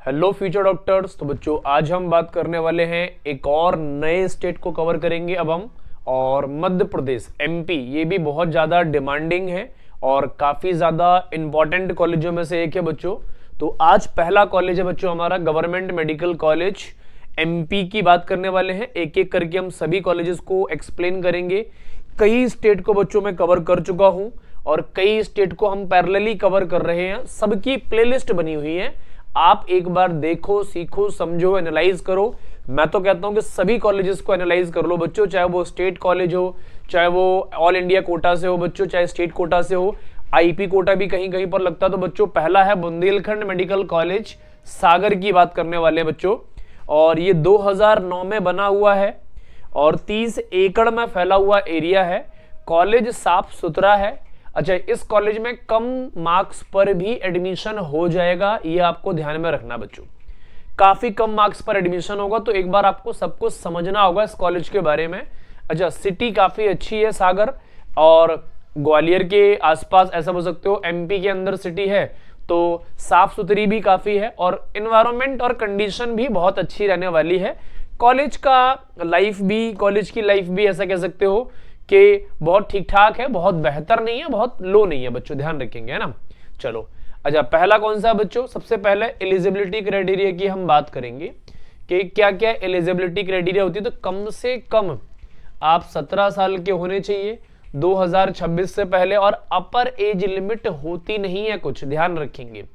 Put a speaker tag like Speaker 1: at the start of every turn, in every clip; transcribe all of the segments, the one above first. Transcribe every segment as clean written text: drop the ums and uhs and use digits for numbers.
Speaker 1: Hello future doctors. तो बच्चों आज हम बात करने वाले हैं एक और नए स्टेट को कवर करेंगे अब हम, और मध्य प्रदेश एमपी ये भी बहुत ज़्यादा डिमांडिंग है और काफ़ी ज़्यादा इम्पॉर्टेंट कॉलेजों में से एक है बच्चों। तो आज पहला कॉलेज है बच्चों हमारा गवर्नमेंट मेडिकल कॉलेज एमपी की बात करने वाले हैं। एक एक करके हम सभी कॉलेजेस को एक्सप्लेन करेंगे। कई स्टेट को बच्चों में कवर कर चुका हूँ और कई स्टेट को हम पैरेलली कवर कर रहे हैं। सबकी प्लेलिस्ट बनी हुई है, आप एक बार देखो, सीखो, समझो, एनालाइज करो। मैं तो कहता हूं कि सभी कॉलेजेस को एनालाइज कर लो बच्चों, चाहे वो स्टेट कॉलेज हो, चाहे वो ऑल इंडिया कोटा से हो बच्चों, चाहे स्टेट कोटा से हो, आईपी कोटा भी कहीं कहीं पर लगता है। तो बच्चों पहला है बुंदेलखंड मेडिकल कॉलेज, सागर की बात करने वाले हैं बच्चों। और ये 2009 में बना हुआ है और 30 एकड़ में फैला हुआ एरिया है। कॉलेज साफ सुथरा है। अच्छा, इस कॉलेज में कम मार्क्स पर भी एडमिशन हो जाएगा, ये आपको ध्यान में रखना बच्चों। काफी कम मार्क्स पर एडमिशन होगा, तो एक बार आपको सब कुछ समझना होगा इस कॉलेज के बारे में। अच्छा, सिटी काफी अच्छी है सागर, और ग्वालियर के आसपास ऐसा बोल सकते हो, एमपी के अंदर सिटी है तो साफ सुथरी भी काफी है और इन्वायरमेंट और कंडीशन भी बहुत अच्छी रहने वाली है। कॉलेज की लाइफ भी ऐसा कह सकते हो कि बहुत ठीक ठाक है, बहुत बेहतर नहीं है, बहुत लो नहीं है बच्चों, ध्यान रखेंगे, है ना। चलो, अच्छा पहला कौन सा है बच्चों? सबसे पहले एलिजिबिलिटी क्राइटेरिया की हम बात करेंगे कि क्या क्या एलिजिबिलिटी क्राइटेरिया होती है। तो कम से कम आप 17 साल के होने चाहिए 2026 से पहले, और अपर एज लिमिट होती नहीं है कुछ, ध्यान रखेंगे।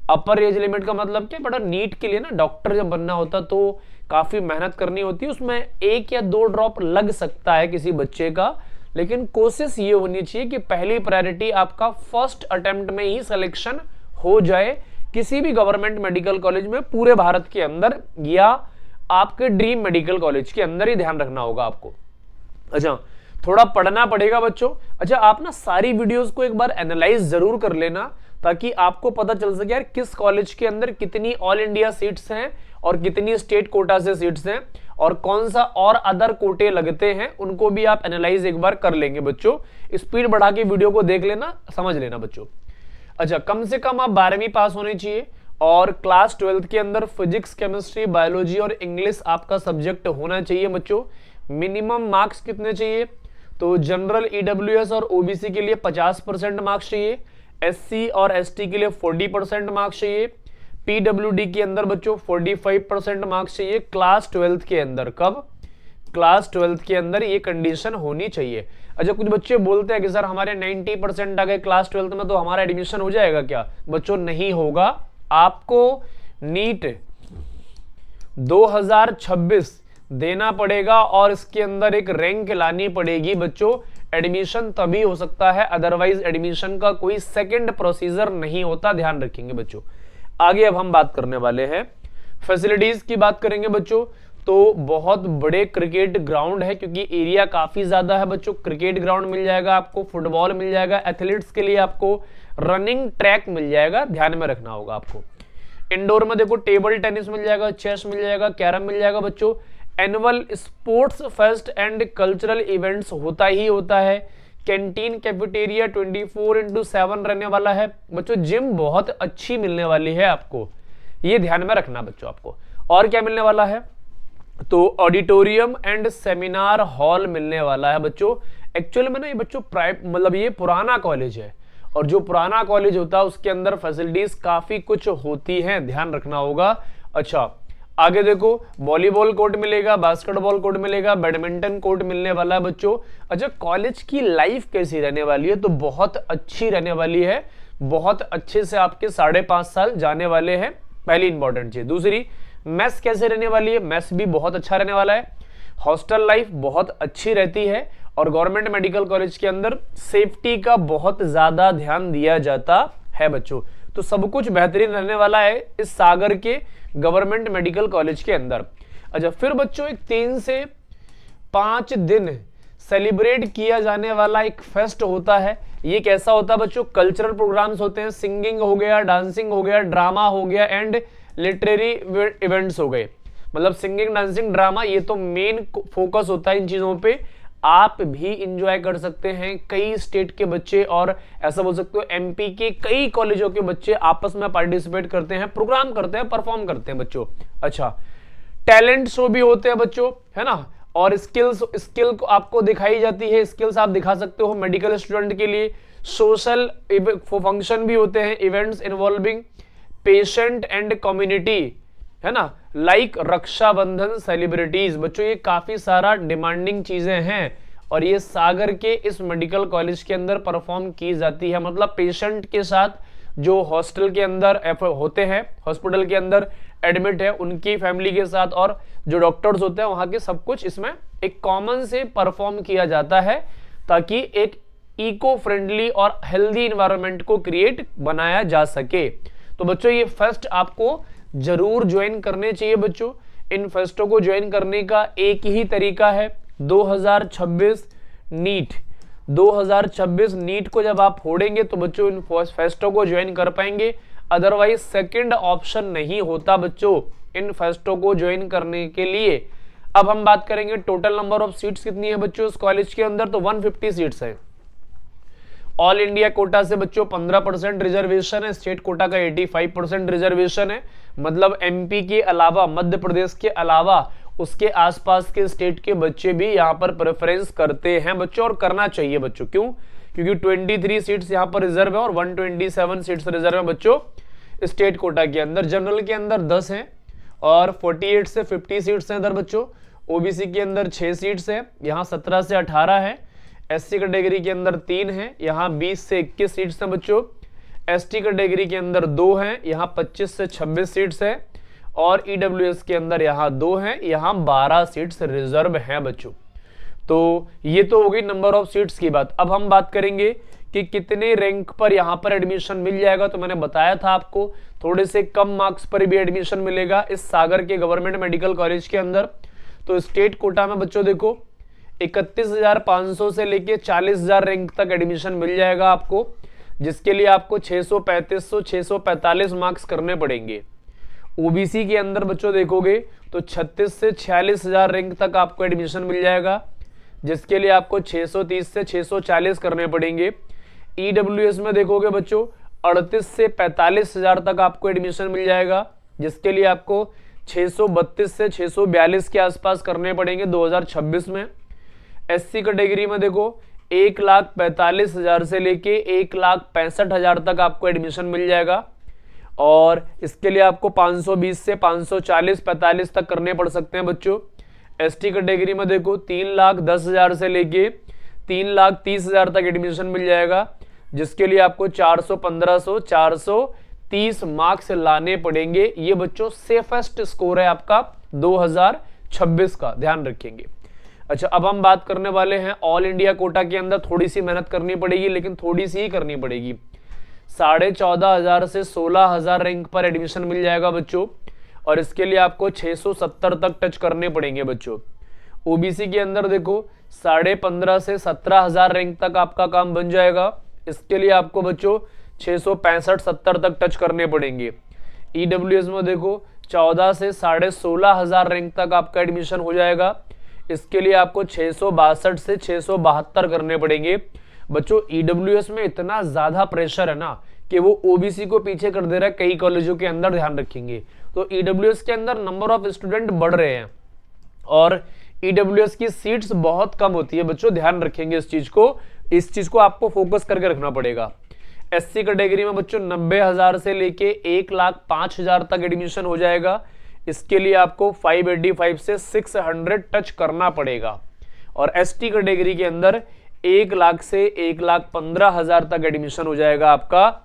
Speaker 1: अपर एज लिमिट का मतलब क्या, बड़ा नीट के लिए ना डॉक्टर जब बनना होता तो काफी मेहनत करनी होती है, उसमें 1 या 2 ड्रॉप लग सकता है किसी बच्चे का, लेकिन कोशिश ये होनी चाहिए कि पहली प्रायोरिटी आपका फर्स्ट अटेम्प्ट में ही सिलेक्शन हो जाए किसी भी गवर्नमेंट मेडिकल कॉलेज में पूरे भारत के अंदर, या आपके ड्रीम मेडिकल कॉलेज के अंदर ही ध्यान रखना होगा आपको। अच्छा, थोड़ा पढ़ना पड़ेगा बच्चों। अच्छा, आप ना सारी वीडियोस को एक बार एनालाइज जरूर कर लेना, ताकि आपको पता चल सके यार किस कॉलेज के अंदर कितनी ऑल इंडिया सीट्स हैं और कितनी स्टेट कोटा से सीट्स हैं, और कौन सा और अदर कोटे लगते हैं, उनको भी आप एनालाइज एक बार कर लेंगे बच्चों। स्पीड बढ़ा के वीडियो को देख लेना, समझ लेना बच्चों। अच्छा, कम से कम आप 12वीं पास होनी चाहिए और क्लास 12th के अंदर फिजिक्स, केमिस्ट्री, बायोलॉजी और इंग्लिश आपका सब्जेक्ट होना चाहिए बच्चों। मिनिमम मार्क्स कितने चाहिए? तो जनरल, ईडब्ल्यूएस और ओबीसी के लिए 50% मार्क्स चाहिए, एससी और एसटी के लिए 40% मार्क्स चाहिए, पीडब्ल्यूडी के अंदर बच्चों 45% मार्क्स चाहिए क्लास 12th के अंदर। कब? क्लास 12th के अंदर ये कंडीशन होनी चाहिए। अच्छा, कुछ बच्चे बोलते हैं कि सर हमारे 90% आ गए क्लास 12th में, तो हमारा एडमिशन हो जाएगा क्या? बच्चों नहीं होगा। आपको नीट 2026 देना पड़ेगा और इसके अंदर एक रैंक लानी पड़ेगी बच्चों, एडमिशन तभी हो सकता है, अदरवाइज एडमिशन का कोई सेकंड प्रोसीजर नहीं होता, ध्यान रखेंगे बच्चों। आगे अब हम बात करने वाले हैं फैसिलिटीज की बात करेंगे बच्चों। तो बहुत बड़े क्रिकेट ग्राउंड है, क्योंकि एरिया काफी ज्यादा है बच्चों। क्रिकेट ग्राउंड मिल जाएगा आपको, फुटबॉल मिल जाएगा, एथलीट्स के लिए आपको रनिंग ट्रैक मिल जाएगा, ध्यान में रखना होगा आपको। इंडोर में देखो टेबल टेनिस मिल जाएगा, चेस मिल जाएगा, कैरम मिल जाएगा बच्चों। Annual sports fest and cultural events होता ही होता है। कैंटीन, कैफेटेरिया 24/7 रहने वाला है बच्चों। जिम बहुत अच्छी मिलने वाली है आपको, ये ध्यान में रखना बच्चों आपको। और क्या मिलने वाला है? तो ऑडिटोरियम एंड सेमिनार हॉल मिलने वाला है बच्चों। एक्चुअल में ना ये बच्चों मतलब ये पुराना कॉलेज है, और जो पुराना कॉलेज होता है उसके अंदर फैसिलिटीज काफी कुछ होती हैं, ध्यान रखना होगा। अच्छा, आगे देखो वॉलीबॉल कोर्ट मिलेगा, बास्केटबॉल कोर्ट मिलेगा, बैडमिंटन कोर्ट मिलने वाला है बच्चों। अच्छा, कॉलेज की लाइफ कैसी रहने वाली है? तो बहुत अच्छी रहने वाली है, बहुत अच्छे से आपके 5.5 साल जाने वाले हैं, पहली इंपॉर्टेंट चीज। दूसरी, मेस कैसे रहने वाली है? मेस भी बहुत अच्छा रहने वाला है। हॉस्टल लाइफ बहुत अच्छी रहती है, और गवर्नमेंट मेडिकल कॉलेज के अंदर सेफ्टी का बहुत ज्यादा ध्यान दिया जाता है बच्चों। तो सब कुछ बेहतरीन रहने वाला है इस सागर के गवर्नमेंट मेडिकल कॉलेज के अंदर। अच्छा, फिर बच्चों एक 3 से 5 दिन सेलिब्रेट किया जाने वाला एक फेस्ट होता है। ये कैसा होता है बच्चों? कल्चरल प्रोग्राम्स होते हैं, सिंगिंग हो गया, डांसिंग हो गया, ड्रामा हो गया एंड लिटरेरी इवेंट्स हो गए। मतलब सिंगिंग, डांसिंग, ड्रामा, ये तो मेन फोकस होता है इन चीजों पे। आप भी इंजॉय कर सकते हैं। कई स्टेट के बच्चे और ऐसा बोल सकते हो एमपी के कई कॉलेजों के बच्चे आपस में पार्टिसिपेट करते हैं, प्रोग्राम करते हैं, परफॉर्म करते हैं बच्चों। अच्छा, टैलेंट शो भी होते हैं बच्चों, है ना, और स्किल को आपको दिखाई जाती है, स्किल्स आप दिखा सकते हो मेडिकल स्टूडेंट के लिए। सोशल फंक्शन भी होते हैं, events involving patient and community, है ना, लाइक रक्षाबंधन सेलिब्रिटीज। बच्चों ये काफी सारा डिमांडिंग चीजें हैं और ये सागर के इस मेडिकल कॉलेज के अंदर परफॉर्म की जाती है। मतलब पेशेंट के साथ जो हॉस्टल के अंदर होते हैं, हॉस्पिटल के अंदर एडमिट है, उनकी फैमिली के साथ, और जो डॉक्टर्स होते हैं वहां के, सब कुछ इसमें एक कॉमन से परफॉर्म किया जाता है ताकि एक इको फ्रेंडली और हेल्दी इन्वायरमेंट को क्रिएट बनाया जा सके। तो बच्चों ये फेस्ट आपको जरूर ज्वाइन करने चाहिए बच्चों। इन फेस्टों को ज्वाइन करने का एक ही तरीका है, 2026 नीट। 2026 नीट को जब आप फोड़ेंगे तो बच्चों इन फेस्टों को ज्वाइन कर पाएंगे, अदरवाइज सेकंड ऑप्शन नहीं होता बच्चों इन फेस्टों को ज्वाइन करने के लिए। अब हम बात करेंगे टोटल नंबर ऑफ सीट्स कितनी है बच्चों इस कॉलेज के अंदर, तो 150 सीट्स है। ऑल इंडिया कोटा से बच्चों 15% रिजर्वेशन है, स्टेट कोटा का 85% रिजर्वेशन है। मतलब एमपी के अलावा, मध्य प्रदेश के अलावा उसके आसपास के स्टेट के बच्चे भी यहाँ पर प्रेफरेंस करते हैं बच्चों, और करना चाहिए बच्चों। क्यों? क्योंकि 23 सीट्स यहाँ पर रिजर्व है और 127 सीट्स रिजर्व है बच्चों स्टेट कोटा के अंदर। जनरल के अंदर 10 है और 48 से 50 सीट्स हैं इधर बच्चों। ओबीसी के अंदर 6 सीट्स है, यहाँ 17 से 18 है। एससी कैटेगरी के अंदर 3 है, यहाँ 20 से 21 सीट्स हैं बच्चों। एसटी कैटेगरी के अंदर 2 हैं, यहाँ 25 से 26 सीट्स है। और ईडब्ल्यूएस के अंदर यहाँ 2 हैं, यहाँ 12 सीट्स रिजर्व हैं बच्चों। तो ये तो हो गई नंबर ऑफ सीट्स की बात। अब हम बात करेंगे कि कितने रैंक पर यहाँ पर एडमिशन मिल जाएगा। तो मैंने बताया था आपको थोड़े से कम मार्क्स पर भी एडमिशन मिलेगा इस सागर के गवर्नमेंट मेडिकल कॉलेज के अंदर। तो स्टेट कोटा में बच्चों देखो 31,500 से लेके 40,000 रैंक तक एडमिशन मिल जाएगा आपको, जिसके लिए आपको 645 मार्क्स करने पड़ेंगे। ओबीसी के अंदर बच्चों देखोगे तो 36 से 46,000 रैंक तक आपको एडमिशन मिल जाएगा, जिसके लिए आपको 630 से 640 करने पड़ेंगे। ईडब्ल्यूएस में देखोगे बच्चों 38 से 45,000 तक आपको एडमिशन मिल जाएगा, जिसके लिए आपको 632 से 642 के आसपास करने पड़ेंगे 2026 में। एससी कैटेगरी में देखो 1,45,000 से लेके 1,65,000 तक आपको एडमिशन मिल जाएगा, और इसके लिए आपको 520 से 540-45 तक करने पड़ सकते हैं बच्चों। एसटी कैटेगरी में देखो 3,10,000 से लेके 3,30,000 तक एडमिशन मिल जाएगा, जिसके लिए आपको 415-430 मार्क्स लाने पड़ेंगे। ये बच्चों सेफेस्ट स्कोर है आपका 2026 का, ध्यान रखेंगे। अच्छा, अब हम बात करने वाले हैं ऑल इंडिया कोटा के अंदर थोड़ी सी मेहनत करनी पड़ेगी, लेकिन थोड़ी सी ही करनी पड़ेगी। 14,500 से 16,000 रैंक पर एडमिशन मिल जाएगा बच्चों, और इसके लिए आपको 670 तक टच करने पड़ेंगे बच्चों। ओबीसी के अंदर देखो 15,500 से 17,000 रैंक तक आपका काम बन जाएगा, इसके लिए आपको बच्चों 665-70 तक टच करने पड़ेंगे। ईडब्ल्यूएस में देखो 14 से 16,500 रैंक तक आपका एडमिशन हो जाएगा, इसके लिए आपको 662 से 672 करने पड़ेंगे बच्चों। ईडब्ल्यूएस में इतना ज्यादा प्रेशर है ना कि वो ओबीसी को पीछे कर दे रहा है कई कॉलेजों के अंदर, ध्यान रखेंगे। तो ईडब्ल्यूएस के अंदर नंबर ऑफ स्टूडेंट बढ़ रहे हैं और ईडब्ल्यूएस की सीट्स बहुत कम होती है बच्चों, ध्यान रखेंगे इस चीज को आपको फोकस करके रखना पड़ेगा। एससी कैटेगरी में बच्चों 90,000 से लेके 1,05,000 तक एडमिशन हो जाएगा, इसके लिए आपको 585 से 600 टच करना पड़ेगा। और एसटी कैटेगरी के अंदर 1 लाख से 1,15,000 तक एडमिशन हो जाएगा आपका,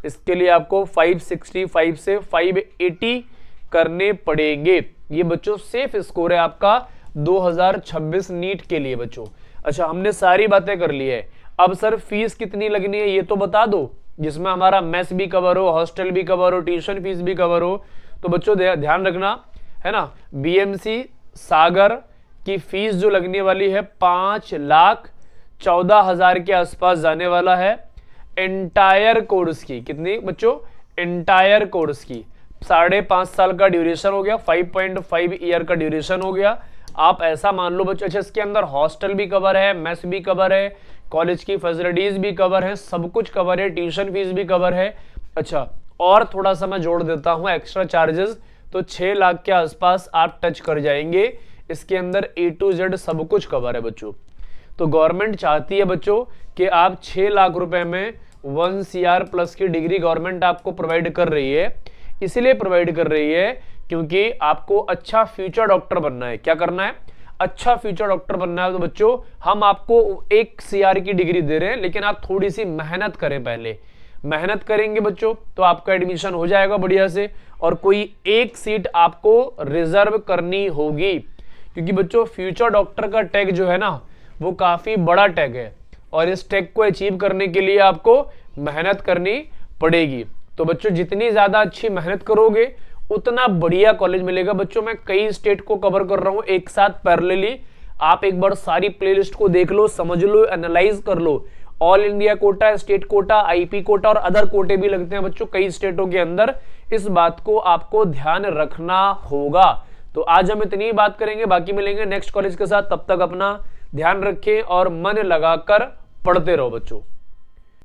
Speaker 1: इसके लिए आपको 565 से 580 करने पड़ेंगे। ये बच्चों सेफ स्कोर है आपका 2026 नीट के लिए बच्चों। अच्छा, हमने सारी बातें कर ली है। अब सर फीस कितनी लगनी है ये तो बता दो, जिसमें हमारा मेस भी कवर हो, हॉस्टल भी कवर हो, ट्यूशन फीस भी कवर हो। तो बच्चों ध्यान रखना है ना, बीएमसी सागर की फीस जो लगने वाली है 5,14,000 के आसपास जाने वाला है। एंटायर कोर्स की कितनी बच्चों? एंटायर कोर्स की 5.5 साल का ड्यूरेशन हो गया, 5.5 ईयर का ड्यूरेशन हो गया। आप ऐसा मान लो बच्चों, अच्छा इसके अंदर हॉस्टल भी कवर है, मेस भी कवर है, कॉलेज की फैसिलिटीज भी कवर है, सब कुछ कवर है, ट्यूशन फीस भी कवर है। अच्छा और थोड़ा सा मैं जोड़ देता हूं एक्स्ट्रा चार्जेस, तो 6 लाख के आसपास आप टच कर जाएंगे। इसके अंदर A to Z सब कुछ कवर है बच्चों। तो गवर्नमेंट चाहती है बच्चों कि आप 6 लाख रुपए में 1 CR प्लस की डिग्री गवर्नमेंट आपको प्रोवाइड कर रही है। इसलिए प्रोवाइड कर रही है क्योंकि आपको अच्छा फ्यूचर डॉक्टर बनना है। क्या करना है? अच्छा फ्यूचर डॉक्टर बनना है। तो बच्चों हम आपको 1 CR की डिग्री दे रहे हैं, लेकिन आप थोड़ी सी मेहनत करें। पहले मेहनत करेंगे बच्चों तो आपका एडमिशन हो जाएगा बढ़िया से, और कोई एक सीट आपको रिजर्व करनी होगी, क्योंकि बच्चों फ्यूचर डॉक्टर का टैग जो है ना वो काफी बड़ा टैग है, और इस टैग को अचीव करने के लिए आपको मेहनत करनी पड़ेगी। तो बच्चों जितनी ज्यादा अच्छी मेहनत करोगे उतना बढ़िया कॉलेज मिलेगा। बच्चों मैं कई स्टेट को कवर कर रहा हूं एक साथ पैरेलली। आप एक बार सारी प्लेलिस्ट को देख लो, समझ लो, एनालाइज कर लो। All India quota, state quota, IP quota और अदर कोटे भी लगते हैं बच्चों कई स्टेटों के अंदर। इस बात को आपको ध्यान रखना होगा। तो आज हम इतनी ही बात करेंगे, बाकी मिलेंगे नेक्स्ट कॉलेज के साथ। तब तक अपना ध्यान रखें और मन लगाकर पढ़ते रहो बच्चों।